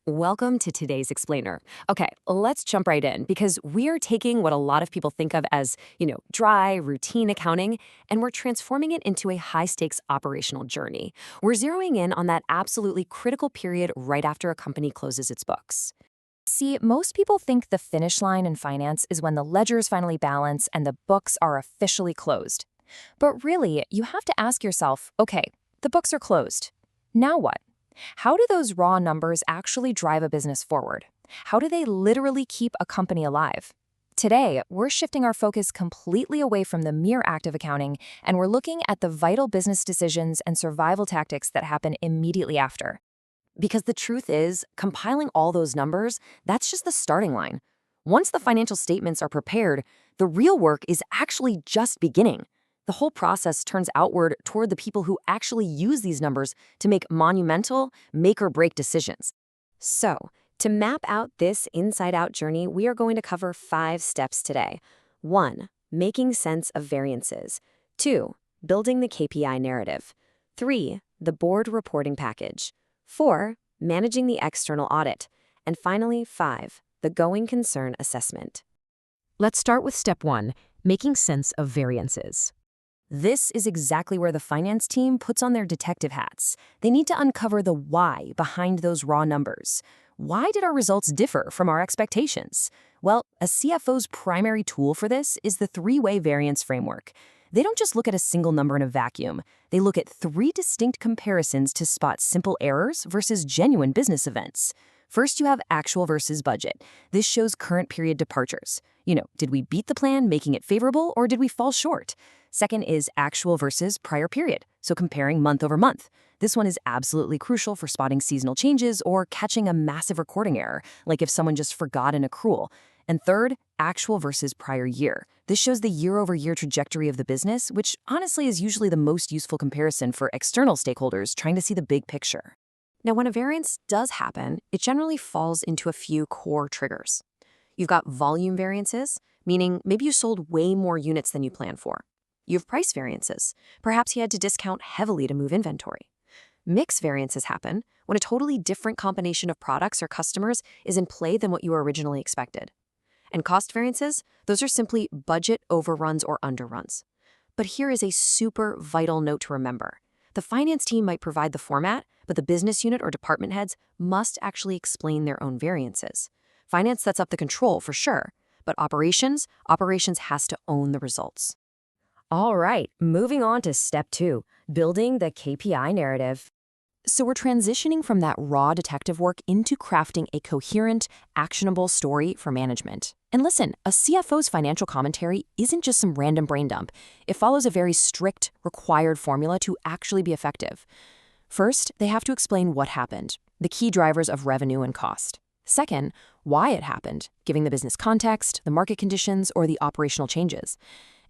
Welcome to today's explainer. Okay, let's jump right in because we're taking what a lot of people think of as, dry, routine accounting, and we're transforming it into a high-stakes operational journey. We're zeroing in on that absolutely critical period right after a company closes its books. See, most people think the finish line in finance is when the ledgers finally balance and the books are officially closed. But really, you have to ask yourself, okay, the books are closed. Now what? How do those raw numbers actually drive a business forward? How do they literally keep a company alive? Today, we're shifting our focus completely away from the mere act of accounting, and we're looking at the vital business decisions and survival tactics that happen immediately after. Because the truth is, compiling all those numbers, that's just the starting line. Once the financial statements are prepared, the real work is actually just beginning. The whole process turns outward toward the people who actually use these numbers to make monumental, make or break decisions. So, to map out this inside-out journey, we are going to cover 5 steps today. 1. Making sense of variances. 2. Building the KPI narrative. 3. The board reporting package. 4. Managing the external audit. And finally, 5. The going concern assessment. Let's start with step 1, making sense of variances. This is exactly where the finance team puts on their detective hats. They need to uncover the why behind those raw numbers. Why did our results differ from our expectations? Well, a CFO's primary tool for this is the three-way variance framework. They don't just look at a single number in a vacuum. They look at 3 distinct comparisons to spot simple errors versus genuine business events. First, you have actual versus budget. This shows current period departures. Did we beat the plan, making it favorable, or did we fall short? Second is actual versus prior period, so comparing month over month. This one is absolutely crucial for spotting seasonal changes or catching a massive recording error, like if someone just forgot an accrual. And third, actual versus prior year. This shows the year-over-year trajectory of the business, which honestly is usually the most useful comparison for external stakeholders trying to see the big picture. Now, when a variance does happen, it generally falls into a few core triggers. You've got volume variances, meaning maybe you sold way more units than you planned for. You have price variances. Perhaps you had to discount heavily to move inventory. Mix variances happen when a totally different combination of products or customers is in play than what you originally expected. And cost variances, those are simply budget overruns or underruns. But here is a super vital note to remember. The finance team might provide the format, but the business unit or department heads must actually explain their own variances. Finance sets up the control for sure, but operations has to own the results. All right, moving on to step 2, building the KPI narrative. So we're transitioning from that raw detective work into crafting a coherent, actionable story for management. And listen, a CFO's financial commentary isn't just some random brain dump. It follows a very strict, required formula to actually be effective. First, they have to explain what happened, the key drivers of revenue and cost. Second, why it happened, giving the business context, the market conditions, or the operational changes.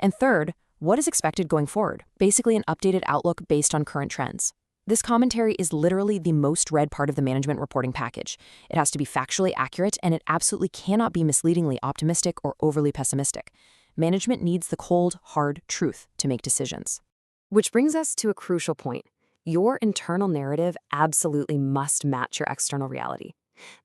And third, what is expected going forward, basically an updated outlook based on current trends. This commentary is literally the most read part of the management reporting package. It has to be factually accurate, and it absolutely cannot be misleadingly optimistic or overly pessimistic. Management needs the cold, hard truth to make decisions. Which brings us to a crucial point. Your internal narrative absolutely must match your external reality.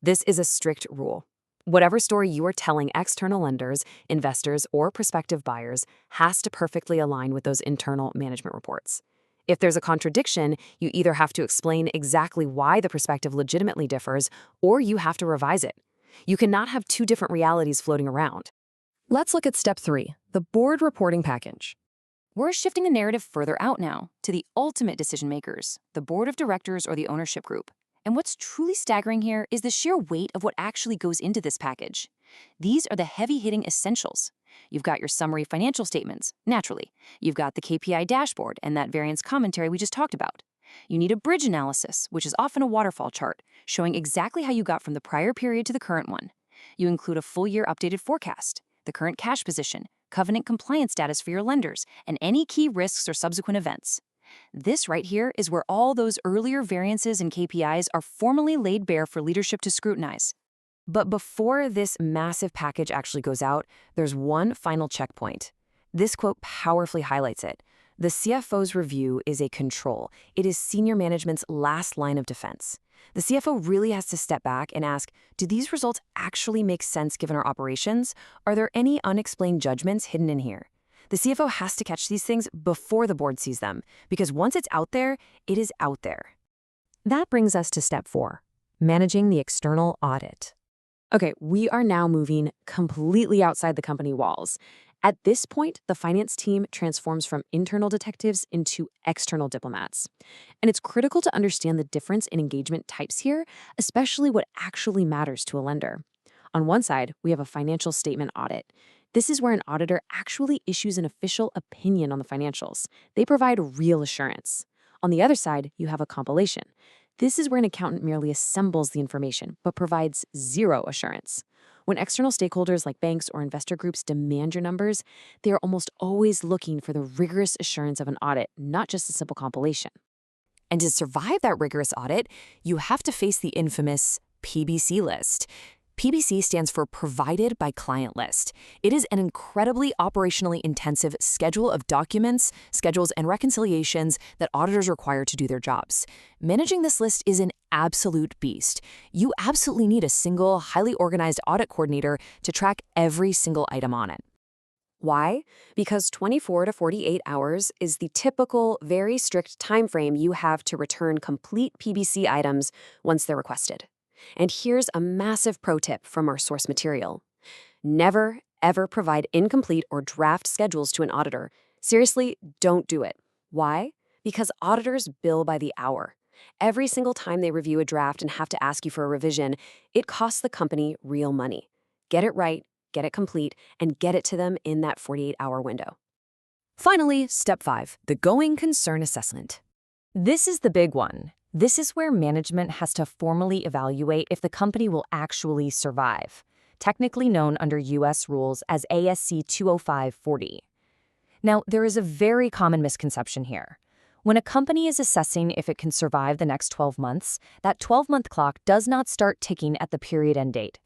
This is a strict rule. Whatever story you are telling external lenders, investors, or prospective buyers has to perfectly align with those internal management reports. If there's a contradiction, you either have to explain exactly why the perspective legitimately differs, or you have to revise it. You cannot have 2 different realities floating around. Let's look at step 3, the board reporting package. We're shifting the narrative further out now to the ultimate decision makers, the board of directors or the ownership group. And what's truly staggering here is the sheer weight of what actually goes into this package. These are the heavy-hitting essentials. You've got your summary financial statements, naturally. You've got the KPI dashboard and that variance commentary we just talked about. You need a bridge analysis, which is often a waterfall chart, showing exactly how you got from the prior period to the current one. You include a full-year updated forecast, the current cash position, covenant compliance status for your lenders, and any key risks or subsequent events. This right here is where all those earlier variances and KPIs are formally laid bare for leadership to scrutinize. But before this massive package actually goes out, there's one final checkpoint. This quote powerfully highlights it. The CFO's review is a control. It is senior management's last line of defense. The CFO really has to step back and ask, do these results actually make sense given our operations? Are there any unexplained judgments hidden in here? The CFO has to catch these things before the board sees them, because once it's out there, it is out there. That brings us to step 4, managing the external audit. Okay, we are now moving completely outside the company walls. At this point, the finance team transforms from internal detectives into external diplomats. And it's critical to understand the difference in engagement types here, especially what actually matters to a lender. On one side, we have a financial statement audit. This is where an auditor actually issues an official opinion on the financials. They provide real assurance. On the other side, you have a compilation. This is where an accountant merely assembles the information, but provides zero assurance. When external stakeholders like banks or investor groups demand your numbers, they are almost always looking for the rigorous assurance of an audit, not just a simple compilation. And to survive that rigorous audit, you have to face the infamous PBC list. PBC stands for Provided by Client List. It is an incredibly operationally intensive schedule of documents, schedules, and reconciliations that auditors require to do their jobs. Managing this list is an absolute beast. You absolutely need a single, highly organized audit coordinator to track every single item on it. Why? Because 24 to 48 hours is the typical, very strict time frame you have to return complete PBC items once they're requested. And here's a massive pro tip from our source material. Never, ever provide incomplete or draft schedules to an auditor. Seriously, don't do it. Why? Because auditors bill by the hour. Every single time they review a draft and have to ask you for a revision, it costs the company real money. Get it right, get it complete, and get it to them in that 48-hour window. Finally, step 5, the going concern assessment. This is the big one. This is where management has to formally evaluate if the company will actually survive, technically known under U.S. rules as ASC 205-40. Now, there is a very common misconception here. When a company is assessing if it can survive the next 12 months, that 12-month clock does not start ticking at the period end date.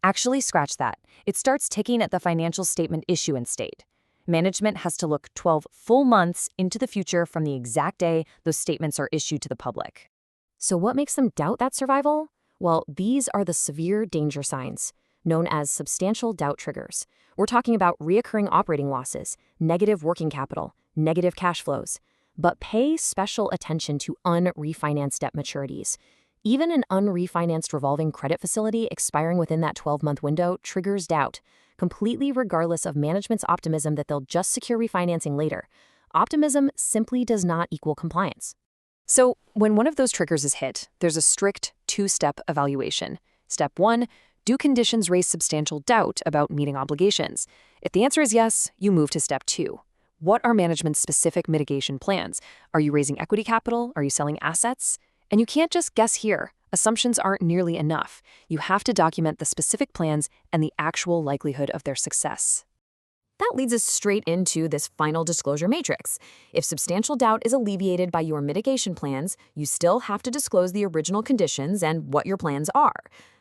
Actually, scratch that. It starts ticking at the financial statement issuance date. Management has to look 12 full months into the future from the exact day those statements are issued to the public. So what makes them doubt that survival? Well, these are the severe danger signs, known as substantial doubt triggers. We're talking about reoccurring operating losses, negative working capital, negative cash flows. But pay special attention to unrefinanced debt maturities. Even an unrefinanced revolving credit facility expiring within that 12-month window triggers doubt, completely regardless of management's optimism that they'll just secure refinancing later. Optimism simply does not equal compliance. So, when one of those triggers is hit, there's a strict 2-step evaluation. Step 1, do conditions raise substantial doubt about meeting obligations? If the answer is yes, you move to step 2. What are management's specific mitigation plans? Are you raising equity capital? Are you selling assets? And you can't just guess here. Assumptions aren't nearly enough. You have to document the specific plans and the actual likelihood of their success. That leads us straight into this final disclosure matrix. If substantial doubt is alleviated by your mitigation plans, you still have to disclose the original conditions and what your plans are.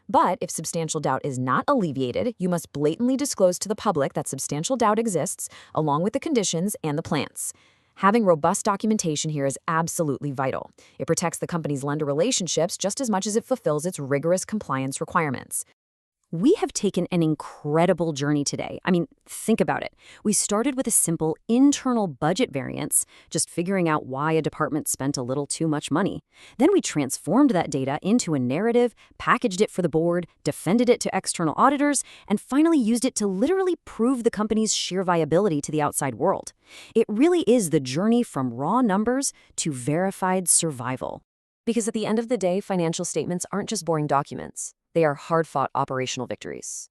But if substantial doubt is not alleviated, you must blatantly disclose to the public that substantial doubt exists, along with the conditions and the plans. Having robust documentation here is absolutely vital. It protects the company's lender relationships just as much as it fulfills its rigorous compliance requirements. We have taken an incredible journey today. I mean, think about it. We started with a simple internal budget variance, just figuring out why a department spent a little too much money. Then we transformed that data into a narrative, packaged it for the board, defended it to external auditors, and finally used it to literally prove the company's sheer viability to the outside world. It really is the journey from raw numbers to verified survival. Because at the end of the day, financial statements aren't just boring documents. They are hard-fought operational victories.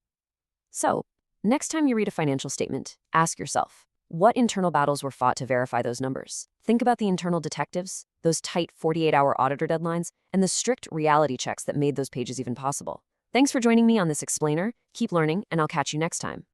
So, next time you read a financial statement, ask yourself, what internal battles were fought to verify those numbers? Think about the internal detectives, those tight 48-hour auditor deadlines, and the strict reality checks that made those pages even possible. Thanks for joining me on this explainer. Keep learning, and I'll catch you next time.